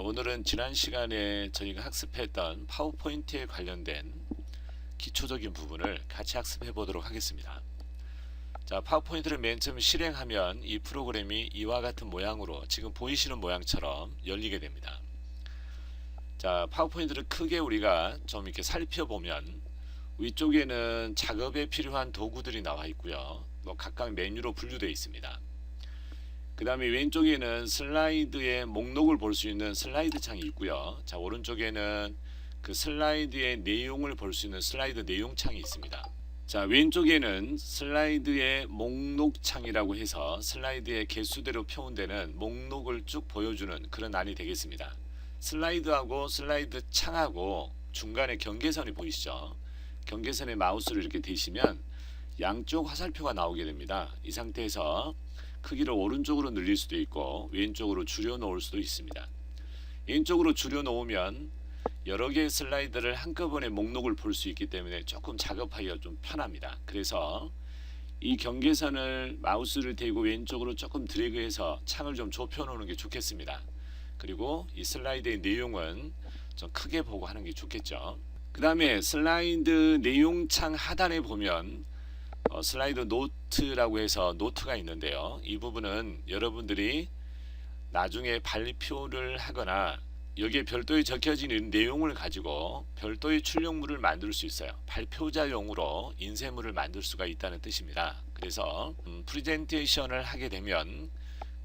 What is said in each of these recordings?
오늘은 지난 시간에 저희가 학습했던 파워포인트에 관련된 기초적인 부분을 같이 학습해 보도록 하겠습니다. 자, 파워포인트를 맨 처음 실행하면 이 프로그램이 이와 같은 모양으로 지금 보이시는 모양처럼 열리게 됩니다. 자, 파워포인트를 크게 우리가 좀 이렇게 살펴보면 위쪽에는 작업에 필요한 도구들이 나와 있고요. 각각 메뉴로 분류되어 있습니다. 그 다음에 왼쪽에는 슬라이드의 목록을 볼 수 있는 슬라이드 창이 있고요. 자, 오른쪽에는 그 슬라이드의 내용을 볼 수 있는 슬라이드 내용 창이 있습니다. 자, 왼쪽에는 슬라이드의 목록 창이라고 해서 슬라이드의 개수대로 표현되는 목록을 쭉 보여주는 그런 안이 되겠습니다. 슬라이드하고 슬라이드 창하고 중간에 경계선이 보이시죠? 경계선에 마우스를 이렇게 대시면 양쪽 화살표가 나오게 됩니다. 이 상태에서 크기를 오른쪽으로 늘릴 수도 있고 왼쪽으로 줄여 놓을 수도 있습니다. 왼쪽으로 줄여 놓으면 여러 개의 슬라이드를 한꺼번에 목록을 볼 수 있기 때문에 조금 작업하기가 좀 편합니다. 그래서 이 경계선을 마우스를 대고 왼쪽으로 조금 드래그해서 창을 좀 좁혀 놓는 게 좋겠습니다. 그리고 이 슬라이드의 내용은 좀 크게 보고 하는 게 좋겠죠. 그 다음에 슬라이드 내용창 하단에 보면 슬라이드 노트라고 해서 노트가 있는데요. 이 부분은 여러분들이 나중에 발표를 하거나 여기에 별도의 적혀진 내용을 가지고 별도의 출력물을 만들 수 있어요. 발표자용으로 인쇄물을 만들 수가 있다는 뜻입니다. 그래서 프레젠테이션을 하게 되면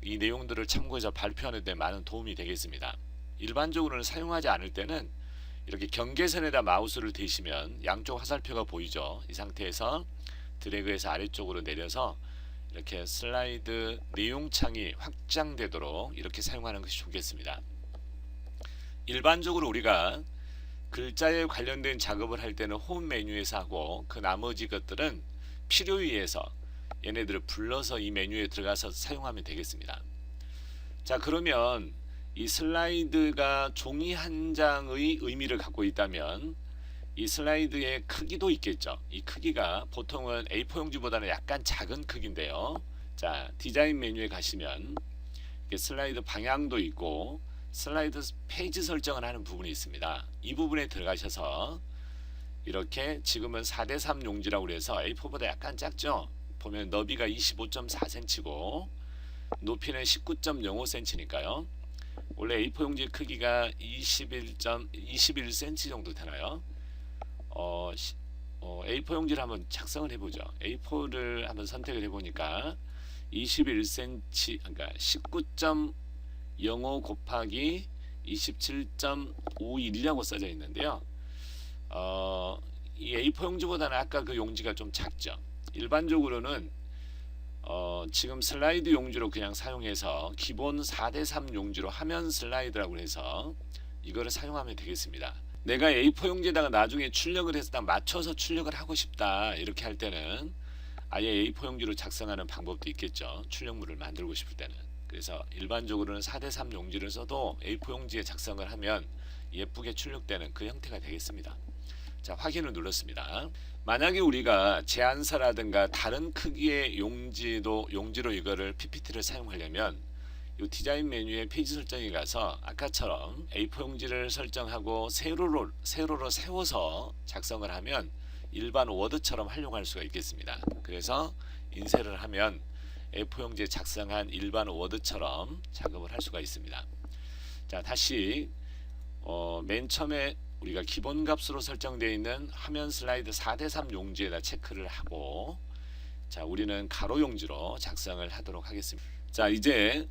이 내용들을 참고해서 발표하는 데 많은 도움이 되겠습니다. 일반적으로는 사용하지 않을 때는 이렇게 경계선에다 마우스를 대시면 양쪽 화살표가 보이죠. 이 상태에서 드래그해서 아래쪽으로 내려서 이렇게 슬라이드 내용창이 확장되도록 이렇게 사용하는 것이 좋겠습니다. 일반적으로 우리가 글자에 관련된 작업을 할 때는 홈 메뉴에서 하고 그 나머지 것들은 필요에 의해서 얘네들을 불러서 이 메뉴에 들어가서 사용하면 되겠습니다. 자, 그러면 이 슬라이드가 종이 한 장의 의미를 갖고 있다면 이 슬라이드의 크기도 있겠죠. 이 크기가 보통은 A4 용지보다는 약간 작은 크기인데요. 자, 디자인 메뉴에 가시면 슬라이드 방향도 있고 슬라이드 페이지 설정을 하는 부분이 있습니다. 이 부분에 들어가셔서 이렇게 지금은 4:3 용지라고 해서 A4보다 약간 작죠. 보면 너비가 25.4cm고 높이는 19.05cm니까요. 원래 A4 용지 크기가 21cm 정도 되나요? A4 용지를 한번 작성을 해보죠. A4를 한번 선택을 해보니까 21cm, 그러니까 19.05 곱하기 27.51이라고 써져 있는데요. 이 A4 용지보다는 아까 그 용지가 좀 작죠. 일반적으로는 지금 슬라이드 용지로 그냥 사용해서 기본 4:3 용지로 화면 슬라이드라고 해서 이거를 사용하면 되겠습니다. 내가 A4 용지에다가 나중에 출력을 해서 딱 맞춰서 출력을 하고 싶다 이렇게 할 때는 아예 A4 용지로 작성하는 방법도 있겠죠. 출력물을 만들고 싶을 때는. 그래서 일반적으로는 4:3 용지를 써도 A4 용지에 작성을 하면 예쁘게 출력되는 그 형태가 되겠습니다. 자, 확인을 눌렀습니다. 만약에 우리가 제안서라든가 다른 크기의 용지로 이거를 PPT를 사용하려면 이 디자인 메뉴에 페이지 설정에 가서 아까처럼 A4 용지를 설정하고 세로로 세워서 작성을 하면 일반 워드처럼 활용할 수가 있겠습니다. 그래서 인쇄를 하면 A4 용지에 작성한 일반 워드처럼 작업을 할 수가 있습니다. 자, 다시 맨 처음에 우리가 기본 값으로 설정되어 있는 화면 슬라이드 4:3 용지에다 체크를 하고, 자, 우리는 가로 용지로 작성을 하도록 하겠습니다. 자, 이제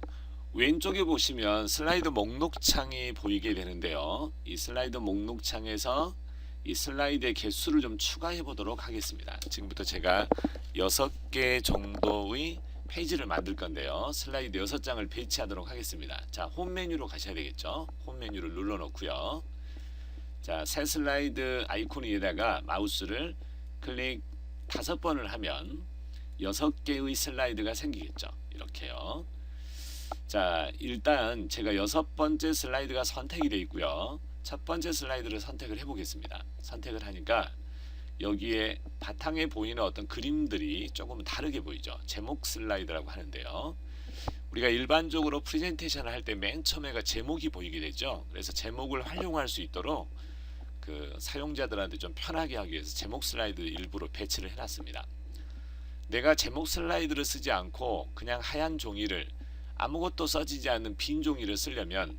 왼쪽에 보시면 슬라이드 목록 창이 보이게 되는데요. 이 슬라이드 목록 창에서 이 슬라이드의 개수를 좀 추가해 보도록 하겠습니다. 지금부터 제가 6개 정도의 페이지를 만들 건데요. 슬라이드 6장을 배치하도록 하겠습니다. 자, 홈 메뉴로 가셔야 되겠죠. 홈 메뉴를 눌러 놓고요. 자, 새 슬라이드 아이콘 위에다가 마우스를 클릭 5번을 하면 6개의 슬라이드가 생기겠죠. 이렇게요. 자, 일단 제가 6번째 슬라이드가 선택이 되어 있고요. 첫 번째 슬라이드를 선택을 해 보겠습니다. 선택을 하니까 여기에 바탕에 보이는 어떤 그림들이 조금 다르게 보이죠. 제목 슬라이드라고 하는데요. 우리가 일반적으로 프레젠테이션을 할 때 맨 처음에가 제목이 보이게 되죠. 그래서 제목을 활용할 수 있도록 그 사용자들한테 좀 편하게 하기 위해서 제목 슬라이드 일부러 배치를 해놨습니다. 내가 제목 슬라이드를 쓰지 않고 그냥 하얀 종이를 아무것도 써지지 않는 빈 종이를 쓰려면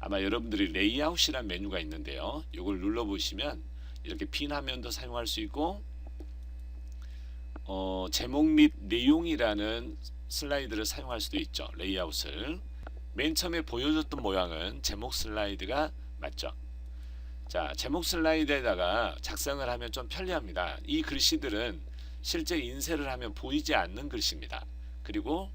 아마 여러분들이 레이아웃이라는 메뉴가 있는데요. 이걸 눌러보시면 이렇게 빈 화면도 사용할 수 있고 제목 및 내용이라는 슬라이드를 사용할 수도 있죠. 레이아웃을 맨 처음에 보여줬던 모양은 제목 슬라이드가 맞죠. 자, 제목 슬라이드에다가 작성을 하면 좀 편리합니다. 이 글씨들은 실제 인쇄를 하면 보이지 않는 글씨입니다. 그리고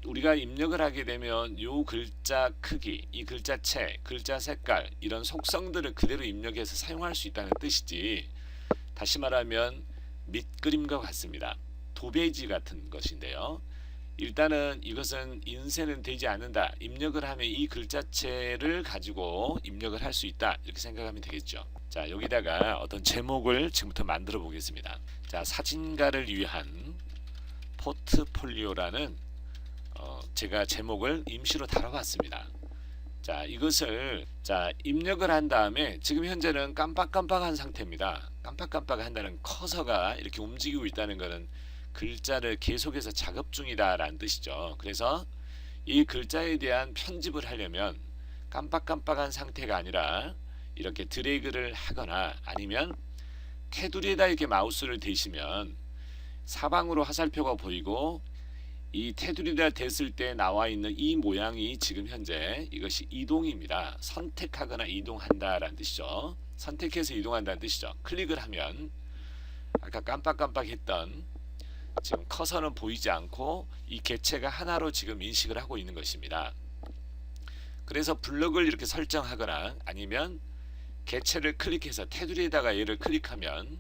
우리가 입력을 하게 되면 요 글자 크기, 이 글자체, 글자 색깔 이런 속성들을 그대로 입력해서 사용할 수 있다는 뜻이지, 다시 말하면 밑그림과 같습니다. 도배지 같은 것인데요. 일단은 이것은 인쇄는 되지 않는다. 입력을 하면 이 글자체를 가지고 입력을 할 수 있다. 이렇게 생각하면 되겠죠. 자, 여기다가 어떤 제목을 지금부터 만들어 보겠습니다. 자, 사진가를 위한 포트폴리오라는 제가 제목을 임시로 달아봤습니다. 자, 이것을 입력을 한 다음에 지금 현재는 깜빡깜빡한 상태입니다. 깜빡깜빡한다는 커서가 이렇게 움직이고 있다는 것은 글자를 계속해서 작업 중이다 라는 뜻이죠. 그래서 이 글자에 대한 편집을 하려면 깜빡깜빡한 상태가 아니라 이렇게 드래그를 하거나 아니면 테두리에다 이렇게 마우스를 대시면 사방으로 화살표가 보이고 이 테두리에다 댔을 때 나와 있는 이 모양이 지금 현재 이것이 이동입니다. 선택하거나 이동한다 라는 뜻이죠. 선택해서 이동한다는 뜻이죠. 클릭을 하면 아까 깜빡깜빡했던 지금 커서는 보이지 않고 이 개체가 하나로 지금 인식을 하고 있는 것입니다. 그래서 블럭을 이렇게 설정하거나 아니면 개체를 클릭해서 테두리에다가 얘를 클릭하면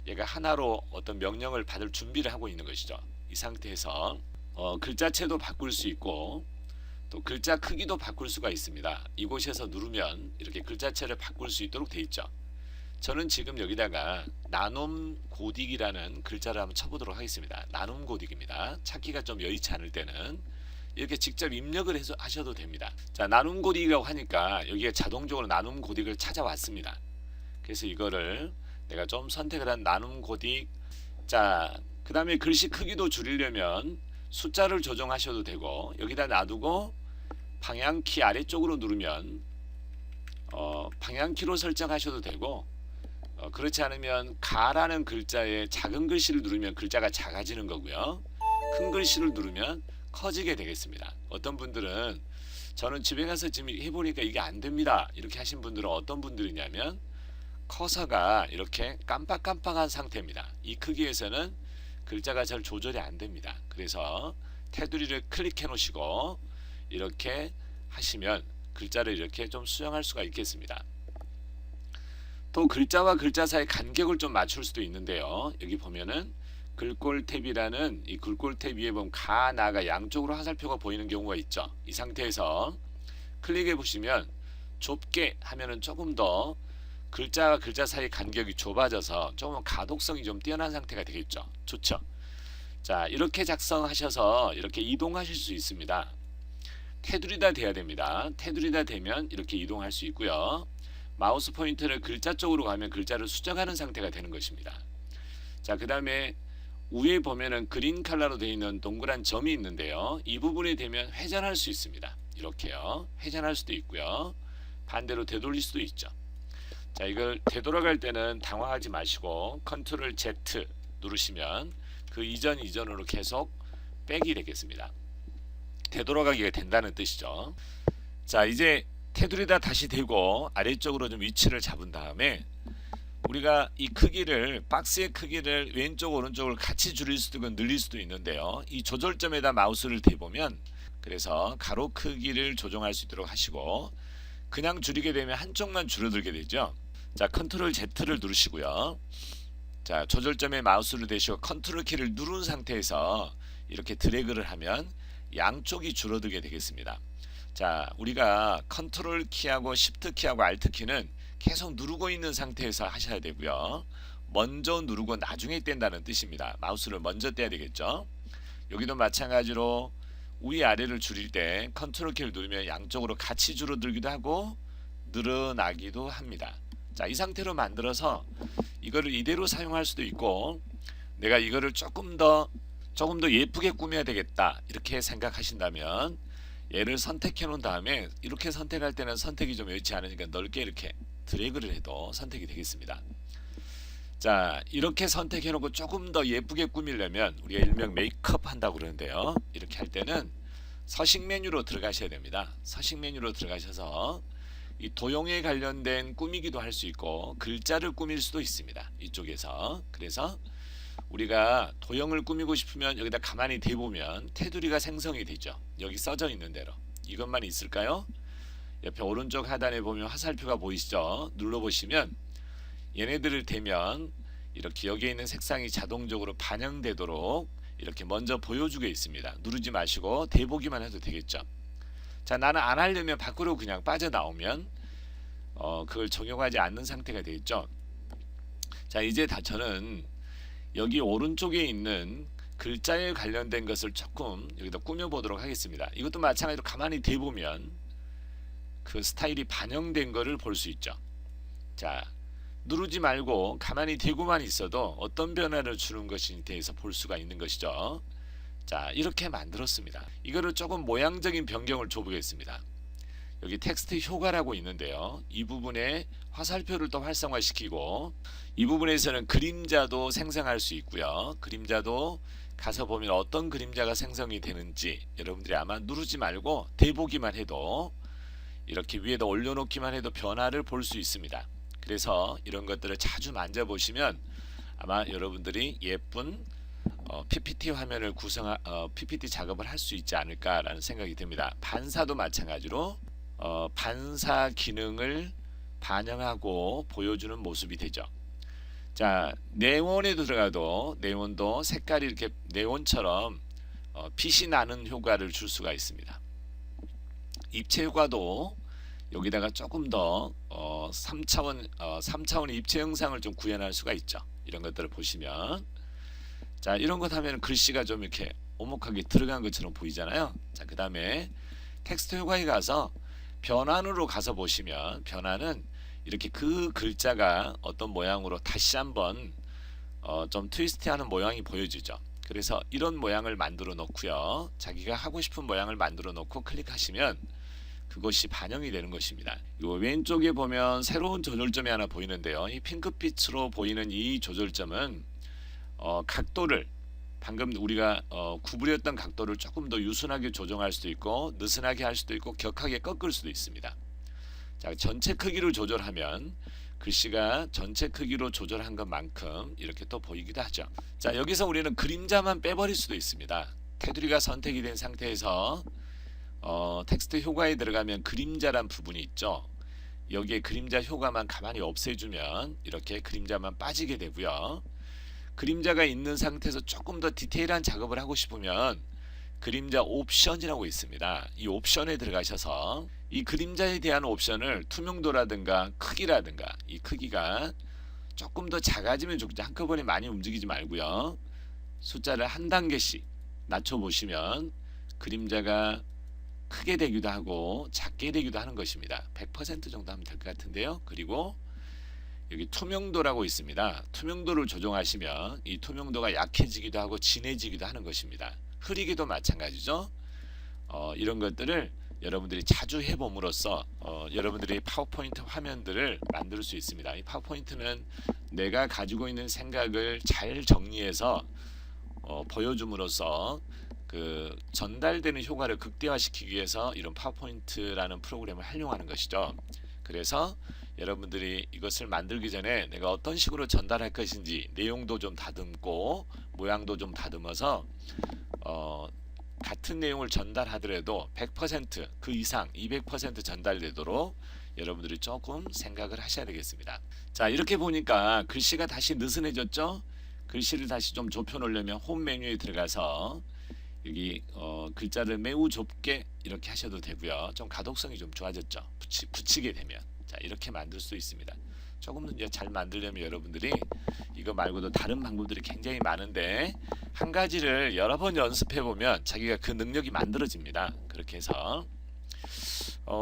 얘가 하나로 어떤 명령을 받을 준비를 하고 있는 것이죠. 이 상태에서 글자체도 바꿀 수 있고 또 글자 크기도 바꿀 수가 있습니다. 이곳에서 누르면 이렇게 글자체를 바꿀 수 있도록 되어 있죠. 저는 지금 여기다가 나눔 고딕이라는 글자를 한번 쳐보도록 하겠습니다. 나눔 고딕입니다. 찾기가 좀 여의치 않을 때는 이렇게 직접 입력을 해서 하셔도 됩니다. 자, 나눔 고딕이라고 하니까 여기에 자동적으로 나눔 고딕을 찾아왔습니다. 그래서 이거를 내가 좀 선택을 한 나눔 고딕. 자, 그 다음에 글씨 크기도 줄이려면 숫자를 조정하셔도 되고 여기다 놔두고 방향키 아래쪽으로 누르면 방향키로 설정하셔도 되고 그렇지 않으면 가라는 글자에 작은 글씨를 누르면 글자가 작아지는 거고요. 큰 글씨를 누르면 커지게 되겠습니다. 어떤 분들은 저는 집에 가서 지금 해보니까 이게 안 됩니다. 이렇게 하신 분들은 어떤 분들이냐면 커서가 이렇게 깜빡깜빡한 상태입니다. 이 크기에서는 글자가 잘 조절이 안 됩니다. 그래서 테두리를 클릭해 놓으시고 이렇게 하시면 글자를 이렇게 좀 수정할 수가 있겠습니다. 또 글자와 글자 사이 간격을 좀 맞출 수도 있는데요. 여기 보면은 글꼴 탭이라는 이 글꼴 탭 위에 보면 가, 나가 양쪽으로 화살표가 보이는 경우가 있죠. 이 상태에서 클릭해 보시면 좁게 하면은 조금 더 글자와 글자 사이 간격이 좁아져서 조금 가독성이 좀 뛰어난 상태가 되겠죠. 좋죠. 자, 이렇게 작성하셔서 이렇게 이동하실 수 있습니다. 테두리다 돼야 됩니다. 테두리다 되면 이렇게 이동할 수 있고요. 마우스 포인터를 글자 쪽으로 가면 글자를 수정하는 상태가 되는 것입니다. 자, 그 다음에 위에 보면은 그린 컬러로 되어 있는 동그란 점이 있는데요. 이 부분에 되면 회전할 수 있습니다. 이렇게요. 회전할 수도 있고요. 반대로 되돌릴 수도 있죠. 자, 이걸 되돌아갈 때는 당황하지 마시고 컨트롤 Z 누르시면 그 이전으로 계속 백이 되겠습니다. 되돌아가기가 된다는 뜻이죠. 자, 이제 테두리에다 다시 대고 아래쪽으로 좀 위치를 잡은 다음에 우리가 이 크기를 박스의 크기를 왼쪽 오른쪽을 같이 줄일 수도 있고 늘릴 수도 있는데요. 이 조절점에다 마우스를 대보면 그래서 가로 크기를 조정할 수 있도록 하시고 그냥 줄이게 되면 한쪽만 줄어들게 되죠. 자, 컨트롤 Z를 누르시고요. 자, 조절점에 마우스를 대시고 컨트롤 키를 누른 상태에서 이렇게 드래그를 하면 양쪽이 줄어들게 되겠습니다. 자, 우리가 컨트롤 키하고 시프트 키하고 알트 키는 계속 누르고 있는 상태에서 하셔야 되고요. 먼저 누르고 나중에 뗀다는 뜻입니다. 마우스를 먼저 떼야 되겠죠. 여기도 마찬가지로 위아래를 줄일 때 컨트롤 키를 누르면 양쪽으로 같이 줄어들기도 하고 늘어나기도 합니다. 자, 이 상태로 만들어서 이거를 이대로 사용할 수도 있고, 내가 이거를 조금 더 예쁘게 꾸며야 되겠다 이렇게 생각하신다면 얘를 선택해 놓은 다음에 이렇게 선택할 때는 선택이 좀 여의치 않으니까 넓게 이렇게 드래그를 해도 선택이 되겠습니다. 자, 이렇게 선택해 놓고 조금 더 예쁘게 꾸미려면 우리가 일명 메이크업 한다고 그러는데요, 이렇게 할 때는 서식 메뉴로 들어가셔야 됩니다. 서식 메뉴로 들어가셔서 이 도형에 관련된 꾸미기도 할 수 있고 글자를 꾸밀 수도 있습니다, 이쪽에서. 그래서 우리가 도형을 꾸미고 싶으면 여기다 가만히 대보면 테두리가 생성이 되죠. 여기 써져 있는 대로. 이것만 있을까요? 옆에 오른쪽 하단에 보면 화살표가 보이시죠? 눌러보시면 얘네들을 대면 이렇게 여기에 있는 색상이 자동적으로 반영되도록 이렇게 먼저 보여주고 있습니다. 누르지 마시고 대보기만 해도 되겠죠. 자, 나는 안 하려면 밖으로 그냥 빠져나오면 그걸 적용하지 않는 상태가 되겠죠. 자, 이제 저는 여기 오른쪽에 있는 글자에 관련된 것을 조금 여기다 꾸며보도록 하겠습니다. 이것도 마찬가지로 가만히 대보면 그 스타일이 반영된 거를 볼 수 있죠. 자, 누르지 말고 가만히 대고만 있어도 어떤 변화를 주는 것인지에 대해서 볼 수가 있는 것이죠. 자, 이렇게 만들었습니다. 이거를 조금 모양적인 변경을 줘보겠습니다. 여기 텍스트 효과라고 있는데요, 이 부분에 화살표를 또 활성화시키고 이 부분에서는 그림자도 생성할 수 있고요, 그림자도 가서 보면 어떤 그림자가 생성이 되는지 여러분들이 아마 누르지 말고 대보기만 해도 이렇게 위에다 올려놓기만 해도 변화를 볼 수 있습니다. 그래서 이런 것들을 자주 만져보시면 아마 여러분들이 예쁜 PPT 화면을 PPT 작업을 할 수 있지 않을까라는 생각이 듭니다. 반사도 마찬가지로 반사 기능을 반영하고 보여주는 모습이 되죠. 자, 네온에도 들어가도 네온도 색깔이 이렇게 네온처럼 빛이 나는 효과를 줄 수가 있습니다. 입체 효과도 여기다가 조금 더 3차원의 입체 형상을 좀 구현할 수가 있죠. 이런 것들을 보시면, 자, 이런 것 하면 글씨가 좀 이렇게 오목하게 들어간 것처럼 보이잖아요. 자, 그 다음에 텍스트 효과에 가서 변환으로 가서 보시면 변환은 이렇게 그 글자가 어떤 모양으로 다시 한번 좀 트위스트하는 모양이 보여지죠. 그래서 이런 모양을 만들어 놓고요, 자기가 하고 싶은 모양을 만들어 놓고 클릭하시면 그것이 반영이 되는 것입니다. 요 왼쪽에 보면 새로운 조절점이 하나 보이는데요, 이 핑크빛으로 보이는 이 조절점은 각도를 방금 우리가 구부렸던 각도를 조금 더 유순하게 조정할 수도 있고 느슨하게 할 수도 있고 격하게 꺾을 수도 있습니다. 자, 전체 크기를 조절하면 글씨가 전체 크기로 조절한 것만큼 이렇게 또 보이기도 하죠. 자, 여기서 우리는 그림자만 빼버릴 수도 있습니다. 테두리가 선택이 된 상태에서 텍스트 효과에 들어가면 그림자란 부분이 있죠. 여기에 그림자 효과만 가만히 없애주면 이렇게 그림자만 빠지게 되고요, 그림자가 있는 상태에서 조금 더 디테일한 작업을 하고 싶으면 그림자 옵션이라고 있습니다. 이 옵션에 들어가셔서 이 그림자에 대한 옵션을 투명도라든가 크기라든가, 이 크기가 조금 더 작아지면 좋겠죠. 한꺼번에 많이 움직이지 말고요, 숫자를 한 단계씩 낮춰보시면 그림자가 크게 되기도 하고 작게 되기도 하는 것입니다. 100% 정도 하면 될 것 같은데요. 그리고 여기 투명도라고 있습니다. 투명도를 조정하시면 이 투명도가 약해지기도 하고 진해지기도 하는 것입니다. 흐리기도 마찬가지죠. 이런 것들을 여러분들이 자주 해봄으로써 여러분들이 파워포인트 화면들을 만들 수 있습니다. 이 파워포인트는 내가 가지고 있는 생각을 잘 정리해서 보여줌으로써 그 전달되는 효과를 극대화시키기 위해서 이런 파워포인트라는 프로그램을 활용하는 것이죠. 그래서 여러분들이 이것을 만들기 전에 내가 어떤 식으로 전달할 것인지 내용도 좀 다듬고 모양도 좀 다듬어서 같은 내용을 전달하더라도 100% 이상 200% 전달되도록 여러분들이 조금 생각을 하셔야 되겠습니다. 자, 이렇게 보니까 글씨가 다시 느슨해졌죠. 글씨를 다시 좀 좁혀 놓으려면 홈 메뉴에 들어가서 여기 글자를 매우 좁게 이렇게 하셔도 되고요, 좀 가독성이 좀 좋아졌죠. 붙이게 되면. 자, 이렇게 만들 수 있습니다. 조금 더 이제 잘 만들려면 여러분들이 이거 말고도 다른 방법들이 굉장히 많은데 한 가지를 여러 번 연습해 보면 자기가 그 능력이 만들어집니다. 그렇게 해서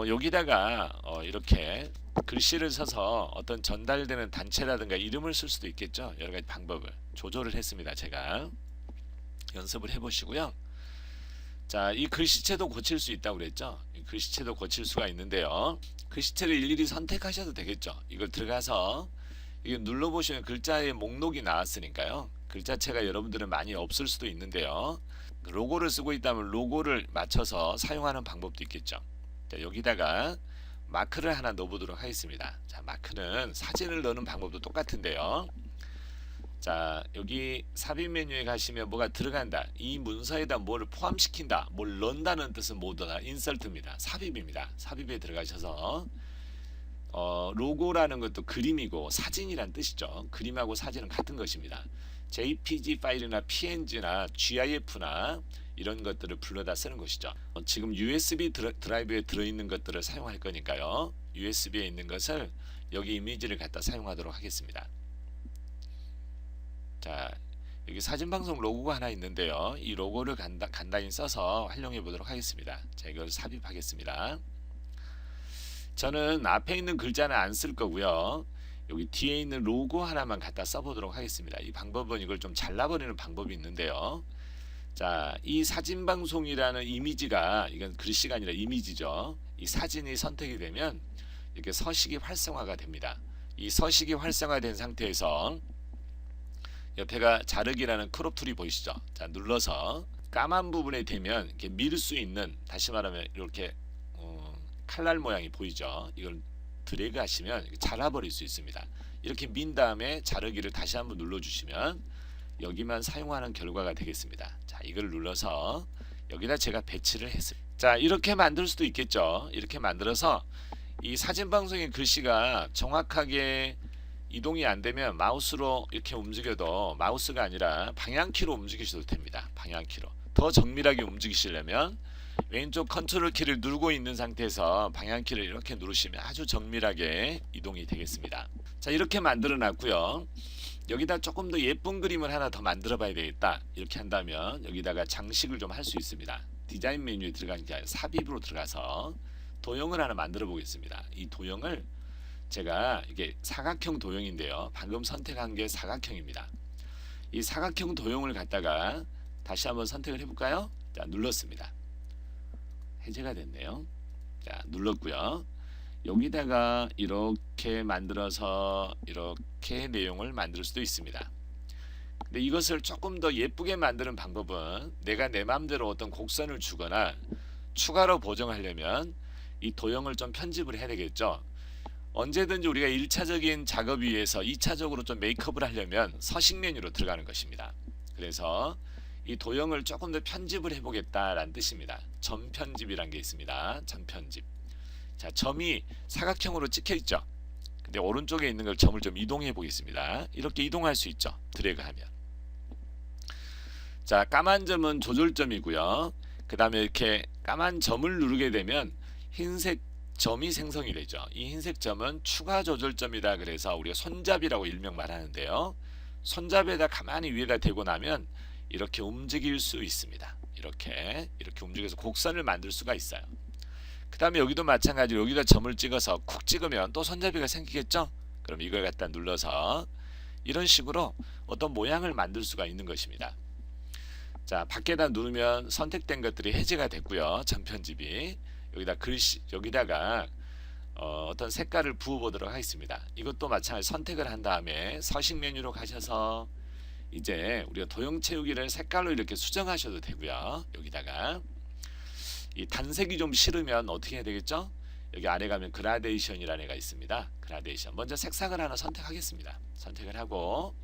여기다가 이렇게 글씨를 써서 어떤 전달되는 단체라든가 이름을 쓸 수도 있겠죠. 여러 가지 방법을 조절을 했습니다. 제가 연습을 해 보시고요. 자, 이 글씨체도 고칠 수 있다고 그랬죠. 이 글씨체도 고칠 수가 있는데요. 글씨체를 일일이 선택하셔도 되겠죠. 이걸 들어가서 이거 눌러보시면 글자의 목록이 나왔으니까요. 글자체가 여러분들은 많이 없을 수도 있는데요. 로고를 쓰고 있다면 로고를 맞춰서 사용하는 방법도 있겠죠. 자, 여기다가 마크를 하나 넣어보도록 하겠습니다. 자, 마크는 사진을 넣는 방법도 똑같은데요. 자, 여기 삽입 메뉴에 가시면 뭐가 들어간다. 이 문서에다 뭐를 포함시킨다. 뭘 넣는다는 뜻은 뭐다? 인설트입니다. 삽입입니다. 삽입에 들어가셔서 로고라는 것도 그림이고 사진이란 뜻이죠. 그림하고 사진은 같은 것입니다. JPG 파일이나 PNG나 GIF나 이런 것들을 불러다 쓰는 것이죠. 지금 USB 드라이브에 들어있는 것들을 사용할 거니까요. USB에 있는 것을 여기 이미지를 갖다 사용하도록 하겠습니다. 자, 여기 사진방송 로고가 하나 있는데요. 이 로고를 간단히 써서 활용해 보도록 하겠습니다. 자, 이걸 삽입하겠습니다. 저는 앞에 있는 글자는 안 쓸 거고요. 여기 뒤에 있는 로고 하나만 갖다 써보도록 하겠습니다. 이 방법은 이걸 좀 잘라버리는 방법이 있는데요. 자, 이 사진방송이라는 이미지가, 이건 글씨가 아니라 이미지죠. 이 사진이 선택이 되면 이렇게 서식이 활성화가 됩니다. 이 서식이 활성화된 상태에서 옆에가 자르기라는 크롭 툴이 보이시죠? 자, 눌러서 까만 부분에 되면 이렇게 밀 수 있는, 다시 말하면 이렇게 칼날 모양이 보이죠? 이걸 드래그 하시면 잘라버릴 수 있습니다. 이렇게 민 다음에 자르기를 다시 한번 눌러주시면 여기만 사용하는 결과가 되겠습니다. 자, 이걸 눌러서 여기다 제가 배치를 했습니다. 자, 이렇게 만들 수도 있겠죠. 이렇게 만들어서 이 사진 방송의 글씨가 정확하게 이동이 안 되면 마우스로 이렇게 움직여도 마우스가 아니라 방향키로 움직이셔도 됩니다. 방향키로. 더 정밀하게 움직이시려면 왼쪽 컨트롤 키를 누르고 있는 상태에서 방향키를 이렇게 누르시면 아주 정밀하게 이동이 되겠습니다. 자, 이렇게 만들어 놨고요. 여기다 조금 더 예쁜 그림을 하나 더 만들어 봐야 되겠다. 이렇게 한다면 여기다가 장식을 좀 할 수 있습니다. 디자인 메뉴에 들어가는 게 아니라 삽입으로 들어가서 도형을 하나 만들어 보겠습니다. 이 도형을 제가 이게 사각형 도형인데요. 방금 선택한 게 사각형입니다. 이 사각형 도형을 갖다가 다시 한번 선택을 해볼까요? 자, 눌렀습니다. 해제가 됐네요. 자, 눌렀고요. 여기다가 이렇게 만들어서 이렇게 내용을 만들 수도 있습니다. 근데 이것을 조금 더 예쁘게 만드는 방법은 내가 내 마음대로 어떤 곡선을 주거나 추가로 보정하려면 이 도형을 좀 편집을 해야 되겠죠. 언제든지 우리가 1차적인 작업 위해서 2차적으로 좀 메이크업을 하려면 서식 메뉴로 들어가는 것입니다. 그래서 이 도형을 조금 더 편집을 해보겠다라는 뜻입니다. 점 편집이라는 게 있습니다. 점 편집. 자, 점이 사각형으로 찍혀 있죠. 근데 오른쪽에 있는 걸 점을 좀 이동해 보겠습니다. 이렇게 이동할 수 있죠. 드래그 하면. 자, 까만 점은 조절점이고요. 그 다음에 이렇게 까만 점을 누르게 되면 흰색 점이 생성이 되죠. 이 흰색 점은 추가 조절점이다. 그래서 우리가 손잡이라고 일명 말하는데요. 손잡이에다 가만히 위에다 대고 나면 이렇게 움직일 수 있습니다. 이렇게 움직여서 곡선을 만들 수가 있어요. 그 다음에 여기도 마찬가지로 여기다 점을 찍어서 쿡 찍으면 또 손잡이가 생기겠죠. 그럼 이걸 갖다 눌러서 이런 식으로 어떤 모양을 만들 수가 있는 것입니다. 자, 밖에다 누르면 선택된 것들이 해제가 됐고요. 점 편집이 여기다 글씨, 여기다가 어떤 색깔을 부어 보도록 하겠습니다. 이것도 마찬가지 선택을 한 다음에 서식 메뉴로 가셔서 이제 우리가 도형 채우기를 색깔로 이렇게 수정하셔도 되고요. 여기다가 이 단색이 좀 싫으면 어떻게 해야 되겠죠? 여기 아래 가면 그라데이션이라는 애가 있습니다. 그라데이션. 먼저 색상을 하나 선택하겠습니다. 선택을 하고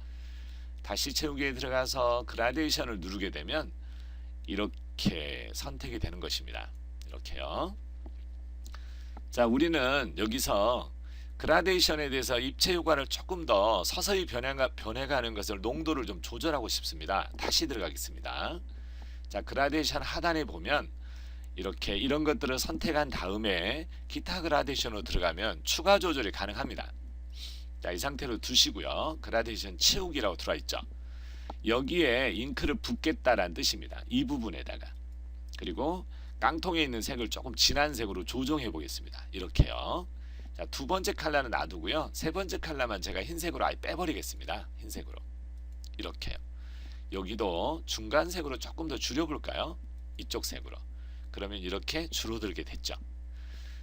다시 채우기에 들어가서 그라데이션을 누르게 되면 이렇게 선택이 되는 것입니다. 이렇게요. 자, 우리는 여기서 그라데이션에 대해서 입체 효과를 조금 더 서서히 변해가는 것을 농도를 좀 조절하고 싶습니다. 다시 들어가겠습니다. 자, 그라데이션 하단에 보면 이렇게 이런 것들을 선택한 다음에 기타 그라데이션으로 들어가면 추가 조절이 가능합니다. 자, 이 상태로 두시고요. 그라데이션 채우기라고 들어와 있죠. 여기에 잉크를 붓겠다라는 뜻입니다. 이 부분에다가. 그리고 깡통에 있는 색을 조금 진한 색으로 조정해 보겠습니다. 이렇게요. 자, 두 번째 컬러는 놔두고요. 세 번째 컬러만 제가 흰색으로 아예 빼버리겠습니다. 흰색으로. 이렇게요. 여기도 중간색으로 조금 더 줄여볼까요? 이쪽 색으로. 그러면 이렇게 줄어들게 됐죠.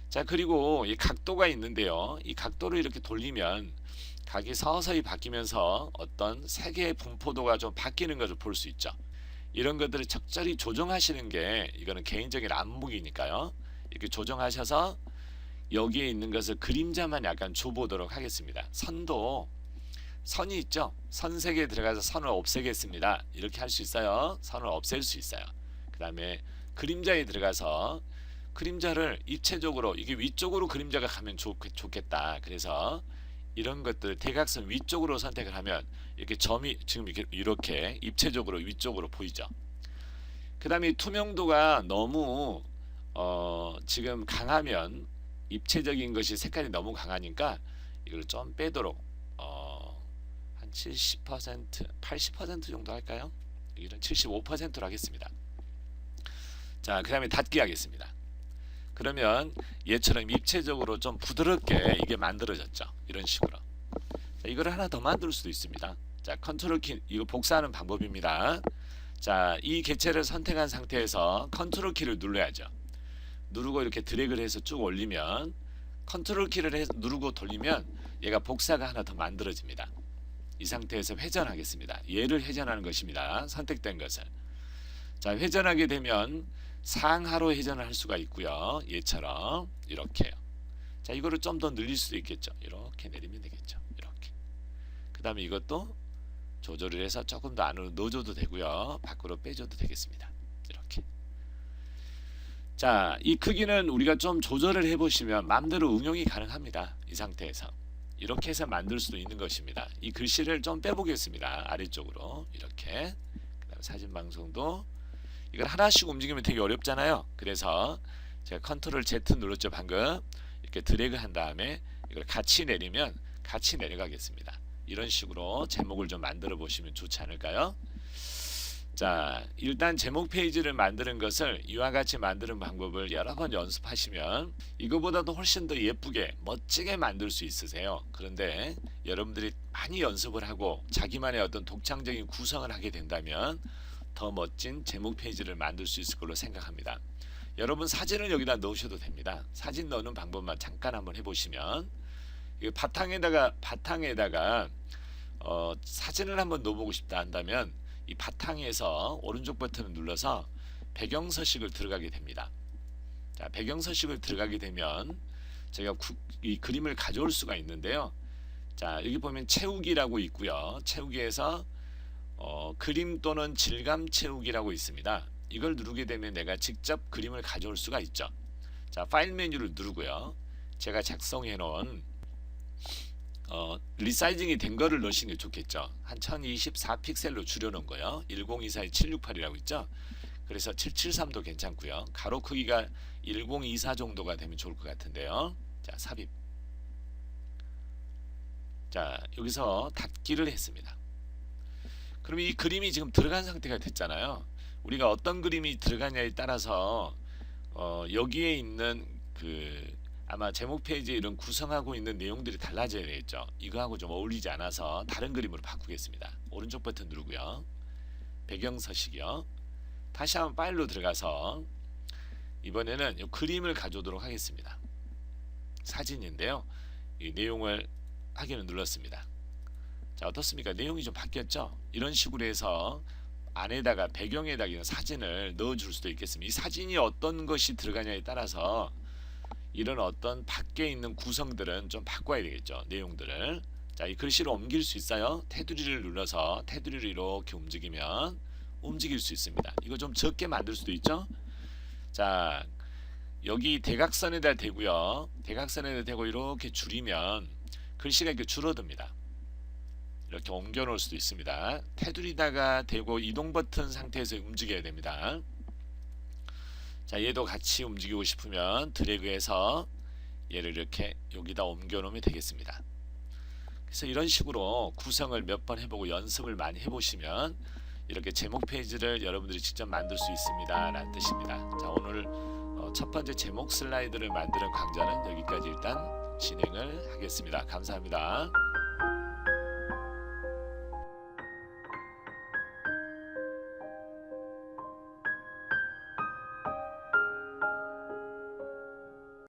자, 그리고 이 각도가 있는데요. 이 각도를 이렇게 돌리면 각이 서서히 바뀌면서 어떤 색의 분포도가 좀 바뀌는 것을 볼 수 있죠. 이런 것들을 적절히 조정하시는 게 이거는 개인적인 안목이니까요. 이렇게 조정하셔서 여기에 있는 것을 그림자만 약간 줘보도록 하겠습니다. 선도 선이 있죠. 선색에 들어가서 선을 없애겠습니다. 이렇게 할 수 있어요. 선을 없앨 수 있어요. 그 다음에 그림자에 들어가서 그림자를 입체적으로 이게 위쪽으로 그림자가 가면 좋겠다. 그래서 이런 것들 대각선 위쪽으로 선택을 하면 이렇게 점이 지금 이렇게 입체적으로 위쪽으로 보이죠. 그 다음에 투명도가 너무 지금 강하면 입체적인 것이 색깔이 너무 강하니까 이걸 좀 빼도록 한 70%, 80% 정도 할까요? 여기는 75%로 하겠습니다. 자, 그 다음에 닫기 하겠습니다. 그러면 얘처럼 입체적으로 좀 부드럽게 이게 만들어졌죠. 이런 식으로. 자, 이거를 하나 더 만들 수도 있습니다. 자, 컨트롤 키, 이거 복사하는 방법입니다. 자, 이 개체를 선택한 상태에서 컨트롤 키를 눌러야죠. 누르고 이렇게 드래그를 해서 쭉 올리면 컨트롤 키를 누르고 돌리면 얘가 복사가 하나 더 만들어집니다. 이 상태에서 회전하겠습니다. 얘를 회전하는 것입니다. 선택된 것을. 자, 회전하게 되면 상하로 회전을 할 수가 있고요. 얘처럼 이렇게요. 자, 이거를 좀 더 늘릴 수도 있겠죠. 이렇게 내리면 되겠죠. 이렇게. 그 다음에 이것도 조절을 해서 조금 더 안으로 넣어줘도 되고요. 밖으로 빼줘도 되겠습니다. 이렇게. 자, 이 크기는 우리가 좀 조절을 해보시면 마음대로 응용이 가능합니다. 이 상태에서. 이렇게 해서 만들 수도 있는 것입니다. 이 글씨를 좀 빼보겠습니다. 아래쪽으로. 이렇게. 그 다음에 사진 방송도 이걸 하나씩 움직이면 되게 어렵잖아요. 그래서 제가 컨트롤 Z 눌렀죠. 방금. 이렇게 드래그 한 다음에 이걸 같이 내리면 같이 내려가겠습니다. 이런 식으로 제목을 좀 만들어 보시면 좋지 않을까요? 자, 일단 제목 페이지를 만드는 것을 이와 같이 만드는 방법을 여러 번 연습하시면 이거보다도 훨씬 더 예쁘게 멋지게 만들 수 있으세요. 그런데 여러분들이 많이 연습을 하고 자기만의 어떤 독창적인 구성을 하게 된다면 더 멋진 제목 페이지를 만들 수 있을 걸로 생각합니다. 여러분 사진을 여기다 넣으셔도 됩니다. 사진 넣는 방법만 잠깐 한번 해보시면 바탕에다가 사진을 한번 넣어보고 싶다 한다면 이 바탕에서 오른쪽 버튼을 눌러서 배경 서식을 들어가게 됩니다. 자, 배경 서식을 들어가게 되면 제가 이 그림을 가져올 수가 있는데요. 자, 여기 보면 채우기라고 있고요. 채우기에서 그림 또는 질감 채우기라고 있습니다. 이걸 누르게 되면 내가 직접 그림을 가져올 수가 있죠. 자, 파일 메뉴를 누르고요. 제가 작성해 놓은 리사이징이 된 거를 넣으시는 게 좋겠죠. 한 1024픽셀로 줄여놓은 거요. 1024-768이라고 있죠. 그래서 773도 괜찮고요. 가로 크기가 1024 정도가 되면 좋을 것 같은데요. 자, 삽입. 자, 여기서 닫기를 했습니다. 그럼 이 그림이 지금 들어간 상태가 됐잖아요. 우리가 어떤 그림이 들어가냐에 따라서 여기에 있는 아마 제목 페이지에 이런 구성하고 있는 내용들이 달라져야 되겠죠. 이거하고 좀 어울리지 않아서 다른 그림으로 바꾸겠습니다. 오른쪽 버튼 누르고요. 배경 서식이요. 다시 한번 파일로 들어가서 이번에는 이 그림을 가져오도록 하겠습니다. 사진인데요. 이 내용을 확인을 눌렀습니다. 자, 어떻습니까? 내용이 좀 바뀌었죠? 이런 식으로 해서 안에다가 배경에다가 이런 사진을 넣어줄 수도 있겠습니다. 이 사진이 어떤 것이 들어가냐에 따라서 이런 어떤 밖에 있는 구성들은 좀 바꿔야 되겠죠. 내용들을. 자, 이 글씨를 옮길 수 있어요. 테두리를 눌러서 테두리를 이렇게 움직이면 움직일 수 있습니다. 이거 좀 적게 만들 수도 있죠. 자, 여기 대각선에다 대고요. 대각선에다 대고 이렇게 줄이면 글씨가 이렇게 줄어듭니다. 이렇게 옮겨 놓을 수도 있습니다. 테두리다가 대고 이동 버튼 상태에서 움직여야 됩니다. 자, 얘도 같이 움직이고 싶으면 드래그해서 얘를 이렇게 여기다 옮겨 놓으면 되겠습니다. 그래서 이런 식으로 구성을 몇 번 해보고 연습을 많이 해보시면 이렇게 제목 페이지를 여러분들이 직접 만들 수 있습니다 라는 뜻입니다. 자, 오늘 첫 번째 제목 슬라이드를 만드는 강좌는 여기까지 일단 진행을 하겠습니다. 감사합니다.